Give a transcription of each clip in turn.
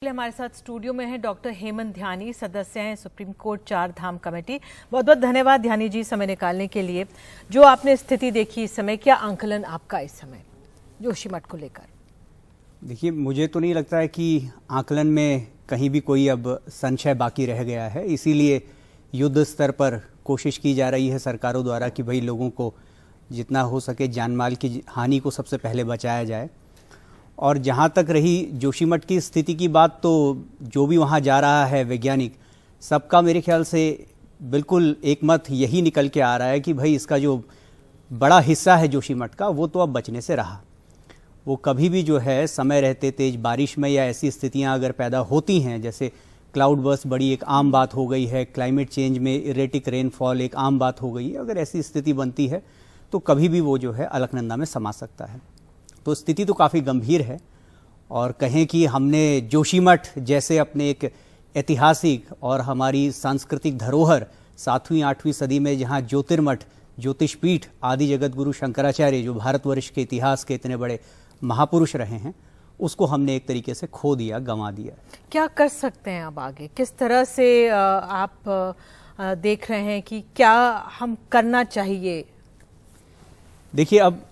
हमारे साथ स्टूडियो में है डॉक्टर हेमंत ध्यानी, सदस्य हैं सुप्रीम कोर्ट 4 धाम कमेटी। बहुत बहुत धन्यवाद ध्यानी जी समय निकालने के लिए। जो आपने स्थिति देखी इस समय, क्या आंकलन आपका इस समय जोशीमठ को लेकर? देखिए, मुझे तो नहीं लगता है कि आंकलन में कहीं भी कोई अब संशय बाकी रह गया है। इसीलिए युद्ध स्तर पर कोशिश की जा रही है सरकारों द्वारा कि भाई लोगों को जितना हो सके जानमाल की हानि को सबसे पहले बचाया जाए। और जहाँ तक रही जोशीमठ की स्थिति की बात, तो जो भी वहाँ जा रहा है वैज्ञानिक, सबका मेरे ख्याल से बिल्कुल एक मत यही निकल के आ रहा है कि भाई इसका जो बड़ा हिस्सा है जोशीमठ का, वो तो अब बचने से रहा। वो कभी भी जो है समय रहते तेज बारिश में या ऐसी स्थितियाँ अगर पैदा होती हैं, जैसे क्लाउड बर्स्ट बड़ी एक आम बात हो गई है, क्लाइमेट चेंज में इरेटिक रेनफॉल एक आम बात हो गई है, अगर ऐसी स्थिति बनती है तो कभी भी वो जो है अलकनंदा में समा सकता है। तो स्थिति तो काफ़ी गंभीर है। और कहें कि हमने जोशीमठ जैसे अपने एक ऐतिहासिक और हमारी सांस्कृतिक धरोहर 7वीं 8वीं सदी में जहाँ ज्योतिर्मठ ज्योतिषपीठ आदि जगत गुरु शंकराचार्य जो भारतवर्ष के इतिहास के इतने बड़े महापुरुष रहे हैं, उसको हमने एक तरीके से खो दिया, गंवा दिया। क्या कर सकते हैं अब आगे? किस तरह से आप देख रहे हैं कि क्या हम करना चाहिए? देखिए, अब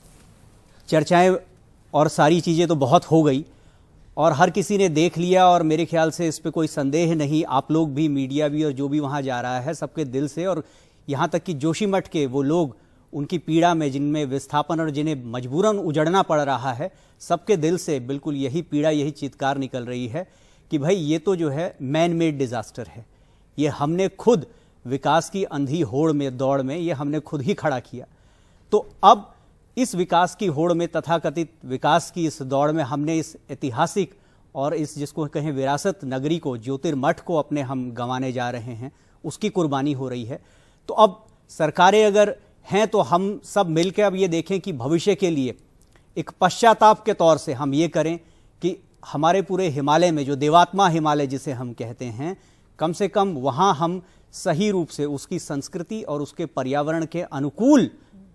चर्चाएं और सारी चीज़ें तो बहुत हो गई और हर किसी ने देख लिया, और मेरे ख्याल से इस पे कोई संदेह नहीं, आप लोग भी, मीडिया भी, और जो भी वहाँ जा रहा है सबके दिल से, और यहाँ तक कि जोशीमठ के वो लोग उनकी पीड़ा में जिनमें विस्थापन और जिन्हें मजबूरन उजड़ना पड़ रहा है, सबके दिल से बिल्कुल यही पीड़ा, यही चीत्कार निकल रही है कि भाई ये तो जो है मैन मेड डिजास्टर है। ये हमने खुद विकास की अंधी होड़ में, दौड़ में, ये हमने खुद ही खड़ा किया। तो अब इस विकास की होड़ में, तथाकथित विकास की इस दौड़ में, हमने इस ऐतिहासिक और इस जिसको कहें विरासत नगरी को, ज्योतिर्मठ को अपने हम गंवाने जा रहे हैं, उसकी कुर्बानी हो रही है। तो अब सरकारें अगर हैं तो हम सब मिलकर अब ये देखें कि भविष्य के लिए एक पश्चाताप के तौर से हम ये करें कि हमारे पूरे हिमालय में, जो देवात्मा हिमालय जिसे हम कहते हैं, कम से कम वहाँ हम सही रूप से उसकी संस्कृति और उसके पर्यावरण के अनुकूल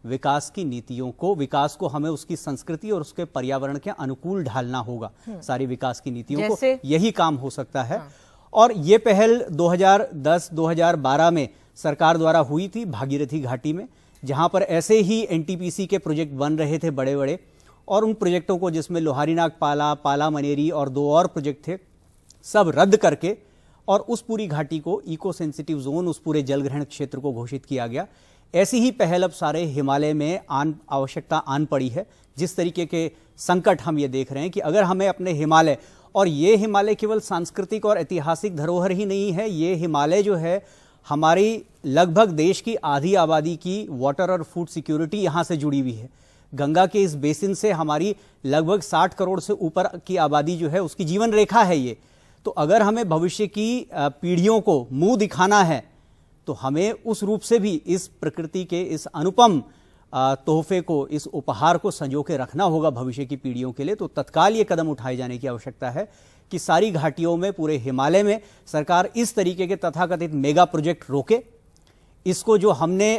विकास की नीतियों को, विकास को हमें उसकी संस्कृति और उसके पर्यावरण के अनुकूल ढालना होगा। सारी विकास की नीतियों को यही काम हो सकता है। और ये पहल 2010-2012 में सरकार द्वारा हुई थी भागीरथी घाटी में, जहां पर ऐसे ही एनटीपीसी के प्रोजेक्ट बन रहे थे बड़े बड़े, और उन प्रोजेक्टों को, जिसमें लोहारीनाग पाला, पाला मनेरी और 2 और प्रोजेक्ट थे, सब रद्द करके और उस पूरी घाटी को इको सेंसिटिव जोन, उस पूरे जलग्रहण क्षेत्र को घोषित किया गया। ऐसी ही पहल अब सारे हिमालय में आवश्यकता आन पड़ी है। जिस तरीके के संकट हम ये देख रहे हैं कि अगर हमें अपने हिमालय, और ये हिमालय केवल सांस्कृतिक और ऐतिहासिक धरोहर ही नहीं है, ये हिमालय जो है हमारी लगभग देश की आधी आबादी की वाटर और फूड सिक्योरिटी यहाँ से जुड़ी हुई है। गंगा के इस बेसिन से हमारी लगभग 60 करोड़ से ऊपर की आबादी जो है, उसकी जीवन रेखा है ये। तो अगर हमें भविष्य की पीढ़ियों को मुंह दिखाना है तो हमें उस रूप से भी इस प्रकृति के इस अनुपम तोहफे को, इस उपहार को संजो के रखना होगा भविष्य की पीढ़ियों के लिए। तो तत्काल ये कदम उठाए जाने की आवश्यकता है कि सारी घाटियों में, पूरे हिमालय में सरकार इस तरीके के तथाकथित मेगा प्रोजेक्ट रोके। इसको जो हमने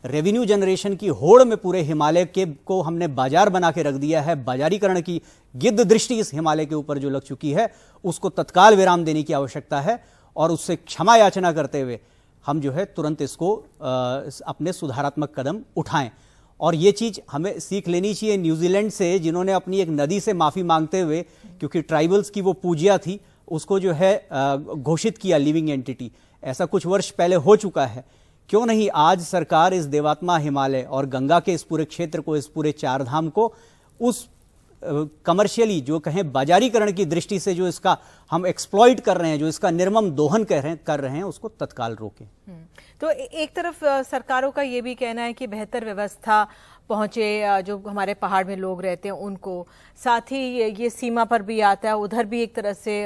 रेवेन्यू जनरेशन की होड़ में पूरे हिमालय के को हमने बाजार बना के रख दिया है, बाजारीकरण की गिद्ध दृष्टि इस हिमालय के ऊपर जो लग चुकी है, उसको तत्काल विराम देने की आवश्यकता है। और उससे क्षमा याचना करते हुए हम जो है तुरंत इसको अपने सुधारात्मक कदम उठाएं। और ये चीज़ हमें सीख लेनी चाहिए न्यूजीलैंड से, जिन्होंने अपनी एक नदी से माफ़ी मांगते हुए, क्योंकि ट्राइबल्स की वो पूजिया थी, उसको जो है घोषित किया लिविंग एंटिटी। ऐसा कुछ वर्ष पहले हो चुका है। क्यों नहीं आज सरकार इस देवात्मा हिमालय और गंगा के इस पूरे क्षेत्र को, इस पूरे 4 धाम को, उस कमर्शियली जो कहें बाजारीकरण की दृष्टि से जो इसका हम एक्सप्लॉइट कर रहे हैं, जो इसका निर्मम दोहन कर रहे हैं, उसको तत्काल रोकें। तो एक तरफ सरकारों का ये भी कहना है कि बेहतर व्यवस्था पहुंचे जो हमारे पहाड़ में लोग रहते हैं उनको, साथ ही ये सीमा पर भी आता है, उधर भी एक तरह से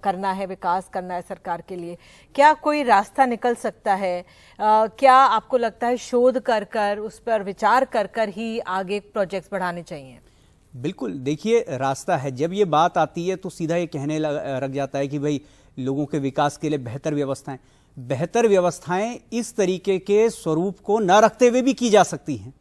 करना है, विकास करना है सरकार के लिए। क्या कोई रास्ता निकल सकता है? क्या आपको लगता है शोध कर उस पर विचार कर ही आगे प्रोजेक्ट्स बढ़ाने चाहिए? बिल्कुल, देखिए रास्ता है। जब ये बात आती है तो सीधा ये कहने रख जाता है कि भाई लोगों के विकास के लिए बेहतर व्यवस्थाएं। बेहतर व्यवस्थाएं इस तरीके के स्वरूप को न रखते हुए भी की जा सकती हैं।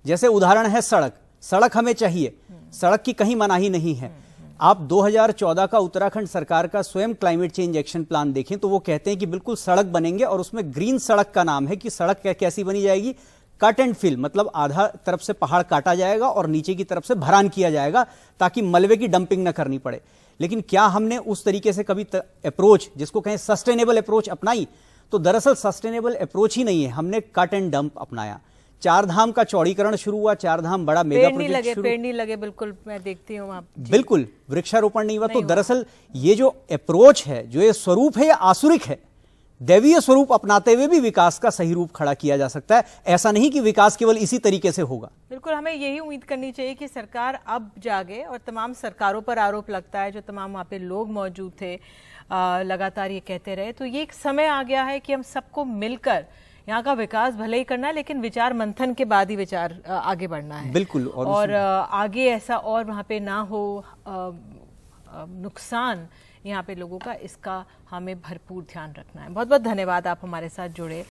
जैसे उदाहरण है सड़क हमें चाहिए, सड़क की कहीं मनाही नहीं है, आप 2014 का उत्तराखंड सरकार का स्वयं क्लाइमेट चेंज एक्शन प्लान देखें तो वो कहते हैं कि बिल्कुल सड़क बनेंगे, और उसमें ग्रीन सड़क का नाम है कि सड़क कैसी बनी जाएगी, कट एंड फिल, मतलब आधा तरफ से पहाड़ काटा जाएगा और नीचे की तरफ से भरान किया जाएगा ताकि मलबे की डंपिंग न करनी पड़े। लेकिन क्या हमने उस तरीके से कभी अप्रोच, जिसको कहें सस्टेनेबल अप्रोच, अपनाई? तो दरअसल सस्टेनेबल अप्रोच ही नहीं है, हमने कट एंड डंप अपनाया। चार धाम का चौड़ीकरण शुरू हुआ, चार धाम बड़ा मेगा प्रोजेक्ट शुरू। पेड़ नहीं लगे, बिल्कुल मैं देखती हूँ आप। बिल्कुल वृक्षारोपण नहीं हुआ। तो दरअसल ये जो अप्रोच है, जो ये स्वरूप है, ये आसुरिक है। दैवीय स्वरूप अपनाते हुए भी विकास का सही रूप खड़ा किया जा सकता है। ऐसा नहीं कि विकास केवल इसी तरीके से होगा। बिल्कुल, हमें यही उम्मीद करनी चाहिए कि सरकार अब जागे, और तमाम सरकारों पर आरोप लगता है, जो तमाम वहाँ पे लोग मौजूद थे लगातार ये कहते रहे। तो ये एक समय आ गया है कि हम सबको मिलकर यहाँ का विकास भले ही करना है, लेकिन विचार मंथन के बाद ही विचार आगे बढ़ना है। बिल्कुल। और आगे ऐसा और वहाँ पे ना हो नुकसान यहाँ पे लोगों का, इसका हमें भरपूर ध्यान रखना है। बहुत बहुत धन्यवाद, आप हमारे साथ जुड़े।